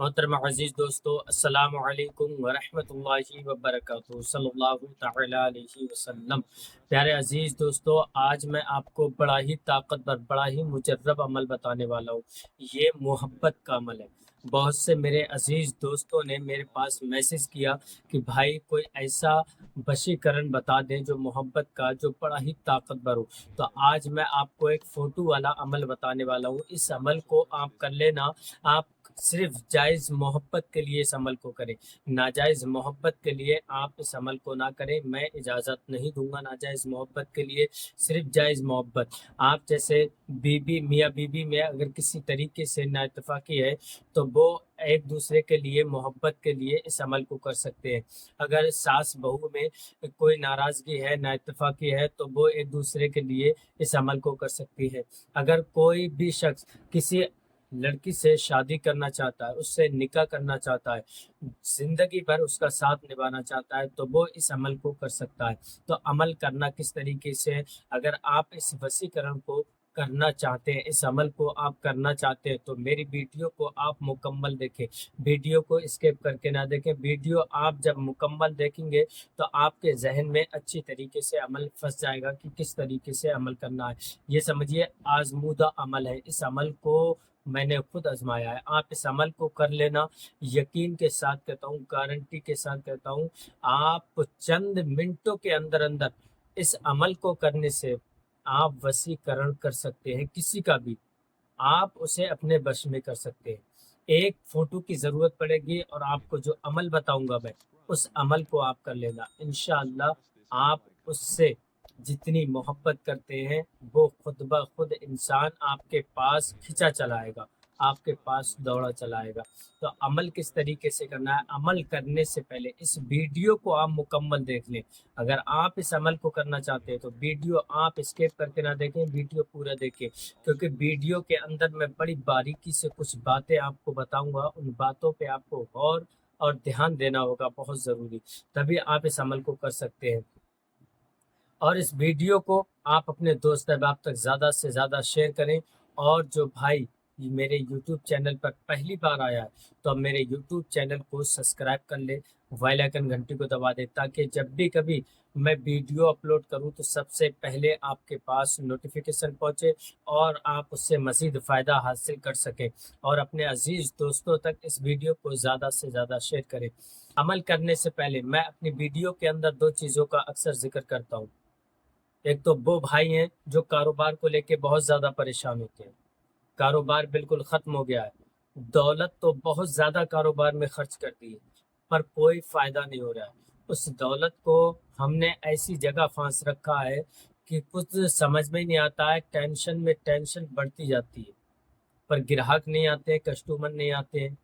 محترم عزیز دوستو، السلام علیکم ورحمۃ اللہ وبرکاتہ، صلی اللہ تعالی علیہ وسلم۔ پیارے عزیز دوستو، آج میں آپ کو بڑا ہی طاقتور، بڑا ہی مجرب عمل بتانے والا ہوں۔ یہ محبت کا عمل ہے۔ بہت سے میرے عزیز دوستوں نے میرے پاس میسج کیا کہ بھائی کوئی ایسا وشیکرن بتا دیں جو محبت کا، جو بڑا ہی طاقتور ہو۔ تو آج میں آپ کو ایک فوٹو والا عمل بتانے والا ہوں۔ اس عمل کو آپ کر لینا۔ آپ صرف جائز محبت کے لیے اس عمل کو کریں، ناجائز محبت کے لیے آپ اس عمل کو نہ کریں۔ میں اجازت نہیں دوں گا ناجائز محبت کے لیے، صرف جائز محبت۔ آپ جیسے میاں بیوی میں اگر کسی طریقے سے نا اتفاقی ہے تو وہ ایک دوسرے کے لیے، محبت کے لیے اس عمل کو کر سکتے ہیں۔ اگر ساس بہو میں کوئی ناراضگی ہے، نا اتفاقی ہے، تو وہ ایک دوسرے کے لیے اس عمل کو کر سکتی ہے۔ اگر کوئی بھی شخص کسی لڑکی سے شادی کرنا چاہتا ہے، اس سے نکاح کرنا چاہتا ہے، زندگی بھر اس کا ساتھ نبھانا چاہتا ہے، تو وہ اس عمل کو کر سکتا ہے۔ تو عمل کرنا کس طریقے سے؟ اگر آپ اس وسیکرن کو کرنا چاہتے ہیں، اس عمل کو آپ کرنا چاہتے ہیں، تو میری ویڈیو کو آپ مکمل دیکھیں، ویڈیو کو اسکپ کر کے نہ دیکھیں۔ ویڈیو آپ جب مکمل دیکھیں گے تو آپ کے ذہن میں اچھی طریقے سے عمل پھنس جائے گا کہ کس طریقے سے عمل کرنا ہے۔ یہ سمجھیے آزمودہ عمل ہے۔ اس عمل کو میں نے خود آزمایا ہے۔ آپ اس عمل کو کر لینا، یقین کے ساتھ کہتا ہوں، گارنٹی کے ساتھ کہتا ہوں، آپ چند منٹوں کے اندر اندر اس عمل کو کرنے سے آپ وسیکرن کر سکتے ہیں، کسی کا بھی آپ اسے اپنے بش میں کر سکتے ہیں۔ ایک فوٹو کی ضرورت پڑے گی اور آپ کو جو عمل بتاؤں گا میں، اس عمل کو آپ کر لینا۔ انشاءاللہ آپ اس سے جتنی محبت کرتے ہیں وہ خود بخود انسان آپ کے پاس کھنچا چلائے گا، آپ کے پاس دوڑا چلائے گا۔ تو عمل کس طریقے سے کرنا ہے؟ عمل کرنے سے پہلے اس ویڈیو کو آپ مکمل دیکھ لیں۔ اگر آپ اس عمل کو کرنا چاہتے ہیں تو ویڈیو آپ اسکیپ کر کے نہ دیکھیں، ویڈیو پورا دیکھیں، کیونکہ ویڈیو کے اندر میں بڑی باریکی سے کچھ باتیں آپ کو بتاؤں گا۔ ان باتوں پہ آپ کو غور اور دھیان دینا ہوگا، بہت ضروری، تبھی آپ اس عمل کو کر سکتے ہیں۔ اور اس ویڈیو کو آپ اپنے دوست احباب تک زیادہ سے زیادہ شیئر کریں۔ اور جو بھائی میرے یوٹیوب چینل پر پہلی بار آیا ہے تو میرے یوٹیوب چینل کو سبسکرائب کر لے، بیل آئیکن گھنٹی کو دبا دے، تاکہ جب بھی کبھی میں ویڈیو اپلوڈ کروں تو سب سے پہلے آپ کے پاس نوٹیفیکیشن پہنچے اور آپ اس سے مزید فائدہ حاصل کر سکیں۔ اور اپنے عزیز دوستوں تک اس ویڈیو کو زیادہ سے زیادہ شیئر کریں۔ عمل کرنے سے پہلے میں اپنی ویڈیو کے اندر دو چیزوں کا اکثر ذکر کرتا ہوں۔ ایک تو وہ بھائی ہیں جو کاروبار کو لے کے بہت زیادہ پریشان ہوتے ہیں، کاروبار بالکل ختم ہو گیا ہے، دولت تو بہت زیادہ کاروبار میں خرچ کر دی ہے پر کوئی فائدہ نہیں ہو رہا ہے۔ اس دولت کو ہم نے ایسی جگہ پھانس رکھا ہے کہ کچھ سمجھ میں نہیں آتا ہے، ٹینشن میں ٹینشن بڑھتی جاتی ہے، پر گراہک نہیں آتے، کسٹمر نہیں آتے ہیں۔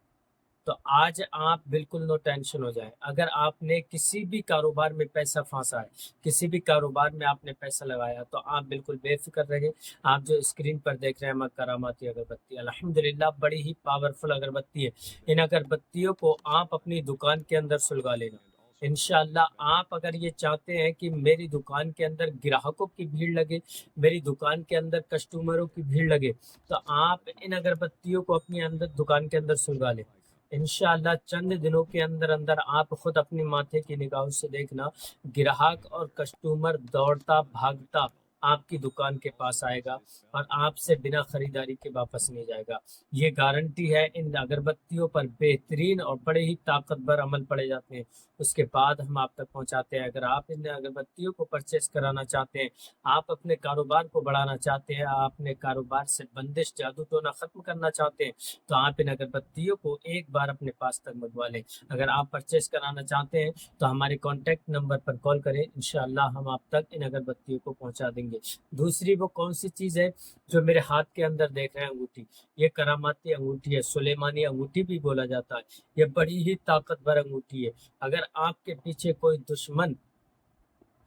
تو آج آپ بالکل نو ٹینشن ہو جائیں۔ اگر آپ نے کسی بھی کاروبار میں پیسہ پھانسا ہے، کسی بھی کاروبار میں آپ نے پیسہ لگایا، تو آپ بالکل بے فکر رہیں۔ آپ جو اسکرین پر دیکھ رہے ہیں ماں کراماتی اگربتی، الحمدللہ بڑی ہی پاورفل اگربتی ہے۔ ان اگربتیوں کو آپ اپنی دکان کے اندر سلگا لینا۔ انشاءاللہ آپ اگر یہ چاہتے ہیں کہ میری دکان کے اندر گراہکوں کی بھیڑ لگے، میری دکان کے اندر کسٹمروں کی بھیڑ لگے، تو آپ ان اگربتیوں کو اپنی دکان کے اندر سلگا لیں۔ انشاءاللہ چند دنوں کے اندر اندر آپ خود اپنی ماتھے کی نگاہوں سے دیکھنا، گراہک اور کسٹمر دوڑتا بھاگتا آپ کی دکان کے پاس آئے گا اور آپ سے بنا خریداری کے واپس نہیں جائے گا۔ یہ گارنٹی ہے۔ ان اگربتیوں پر بہترین اور بڑے ہی طاقتور عمل پڑے جاتے ہیں، اس کے بعد ہم آپ تک پہنچاتے ہیں۔ اگر آپ ان اگربتیوں کو پرچیز کرانا چاہتے ہیں، آپ اپنے کاروبار کو بڑھانا چاہتے ہیں، آپ اپنے کاروبار سے بندش جادو ٹونا ختم کرنا چاہتے ہیں، تو آپ ان اگربتیوں کو ایک بار اپنے پاس تک منگوا لیں۔ اگر آپ پرچیز کرانا چاہتے ہیں تو ہمارے کانٹیکٹ نمبر پر کال کریں، انشاءاللہ ہم آپ تک ان اگربتیوں کو پہنچا دیں گے۔ دوسری وہ کون سی چیز ہے جو میرے ہاتھ کے اندر دیکھ رہے ہیں؟ انگوٹھی۔ یہ کراماتی انگوٹھی ہے، سلیمانی انگوٹھی بھی بولا جاتا ہے۔ یہ بڑی ہی طاقتور انگوٹھی ہے۔ اگر آپ کے پیچھے کوئی دشمن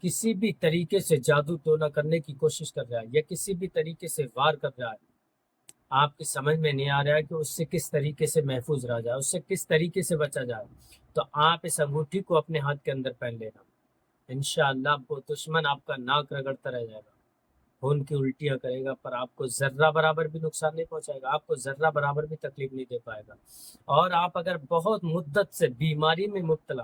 کسی بھی طریقے سے جادو ٹونا کرنے کی کوشش کر رہا ہے یا کسی بھی طریقے سے وار کر رہا ہے، آپ کی سمجھ میں نہیں آ رہا ہے کہ اس سے کس طریقے سے محفوظ رہا جائے، اس سے کس طریقے سے بچا جائے، تو آپ اس انگوٹھی کو اپنے ہاتھ کے اندر پہن لینا۔ انشاءاللہ وہ دشمن آپ کا ناک رگڑتا رہ جائے گا۔ خون کی الٹیاں کرے گا، پر آپ کو ذرہ برابر بھی نقصان نہیں پہنچائے گا، آپ کو ذرہ برابر بھی تکلیف نہیں دے پائے گا۔ اور آپ اگر بہت مدت سے بیماری میں مبتلا،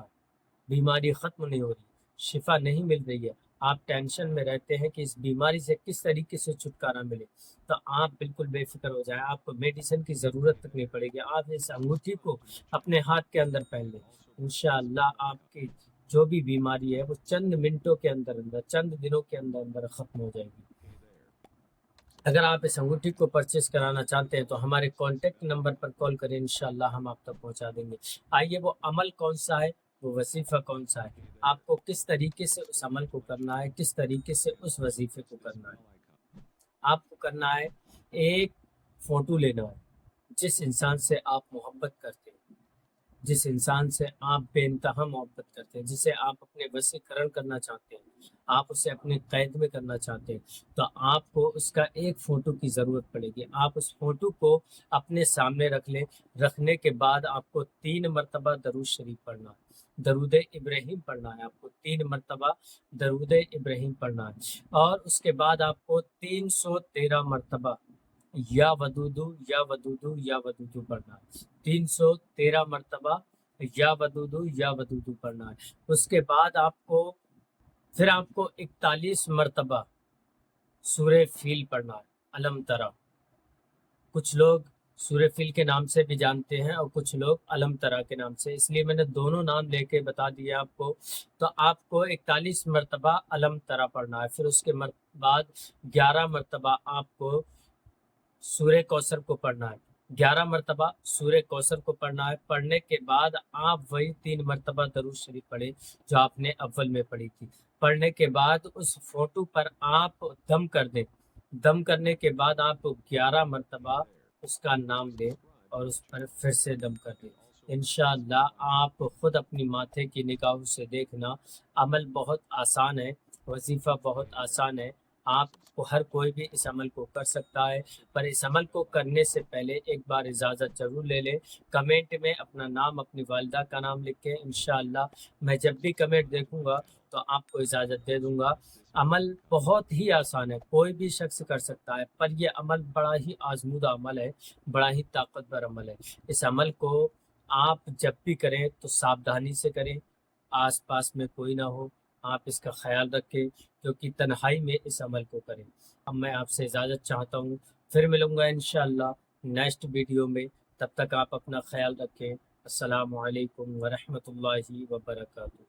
بیماری ختم نہیں ہو رہی، شفا نہیں مل رہی ہے، آپ ٹینشن میں رہتے ہیں کہ اس بیماری سے کس طریقے سے چھٹکارا ملے، تو آپ بالکل بے فکر ہو جائیں، آپ کو میڈیسن کی ضرورت تک نہیں پڑے گی۔ آپ اس انگوٹھی کو اپنے ہاتھ کے اندر پہن لیں، انشاءاللہ آپ کی جو بھی بیماری ہے وہ چند منٹوں کے اندر اندر، چند دنوں کے اندر اندر ختم ہو جائے گی۔ اگر آپ اس انگوٹھی کو پرچیز کرانا چاہتے ہیں تو ہمارے کانٹیکٹ نمبر پر کال کریں، انشاءاللہ ہم آپ تک پہنچا دیں گے۔ آئیے وہ عمل کون سا ہے، وہ وظیفہ کون سا ہے، آپ کو کس طریقے سے اس عمل کو کرنا ہے، کس طریقے سے اس وظیفے کو کرنا ہے۔ آپ کو کرنا ہے، ایک فوٹو لینا ہے جس انسان سے آپ محبت کرتے ہیں، جس انسان سے آپ بے انتہا محبت کرتے ہیں، جسے آپ اپنے وسیع کرنا چاہتے ہیں، آپ اسے اپنے قید میں کرنا چاہتے ہیں، تو آپ کو اس کا ایک فوٹو کی ضرورت پڑے گی۔ آپ اس فوٹو کو اپنے سامنے رکھ لیں، رکھنے کے بعد آپ کو 3 مرتبہ درود شریف پڑھنا ہے، درود ابراہیم پڑھنا ہے، آپ کو 3 مرتبہ درود ابراہیم پڑھنا ہے، اور اس کے بعد آپ کو 313 مرتبہ یا ودودو یا ودودو یا ودودو پڑھنا ہے، 313 مرتبہ یا ودودو یا ودودو پڑھنا ہے۔ اس کے بعد پھر آپ کو 41 مرتبہ سورہ فیل پڑھنا ہے، علم ترا۔ کچھ لوگ سورہ فیل کے نام سے بھی جانتے ہیں اور کچھ لوگ علم ترا کے نام سے، اس لیے میں نے دونوں نام لے کے بتا دیا آپ کو۔ تو آپ کو 41 مرتبہ علم ترا پڑھنا ہے، پھر اس کے بعد 11 مرتبہ آپ کو سورہ کوثر کو پڑھنا ہے، 11 مرتبہ سورہ کوثر کو پڑھنا ہے۔ پڑھنے کے بعد آپ وہی 3 مرتبہ درود شریف پڑھیں جو آپ نے اول میں پڑھی تھی۔ پڑھنے کے بعد اس فوٹو پر آپ دم کر دیں، دم کرنے کے بعد آپ 11 مرتبہ اس کا نام لیں اور اس پر پھر سے دم کر دیں۔ انشاءاللہ آپ خود اپنی ماتھے کی نگاہوں سے دیکھنا، عمل بہت آسان ہے، وظیفہ بہت آسان ہے، آپ کو ہر کوئی بھی اس عمل کو کر سکتا ہے، پر اس عمل کو کرنے سے پہلے ایک بار اجازت ضرور لے لیں۔ کمنٹ میں اپنا نام، اپنی والدہ کا نام لکھیں، انشاءاللہ میں جب بھی کمنٹ دیکھوں گا تو آپ کو اجازت دے دوں گا۔ عمل بہت ہی آسان ہے، کوئی بھی شخص کر سکتا ہے، پر یہ عمل بڑا ہی آزمودہ عمل ہے، بڑا ہی طاقتور عمل ہے۔ اس عمل کو آپ جب بھی کریں تو ساودھانی سے کریں، آس پاس میں کوئی نہ ہو، آپ اس کا خیال رکھیں، کیونکہ تنہائی میں اس عمل کو کریں۔ اب میں آپ سے اجازت چاہتا ہوں، پھر ملوں گا انشاءاللہ نیکسٹ ویڈیو میں، تب تک آپ اپنا خیال رکھیں۔ السلام علیکم ورحمۃ اللہ وبرکاتہ۔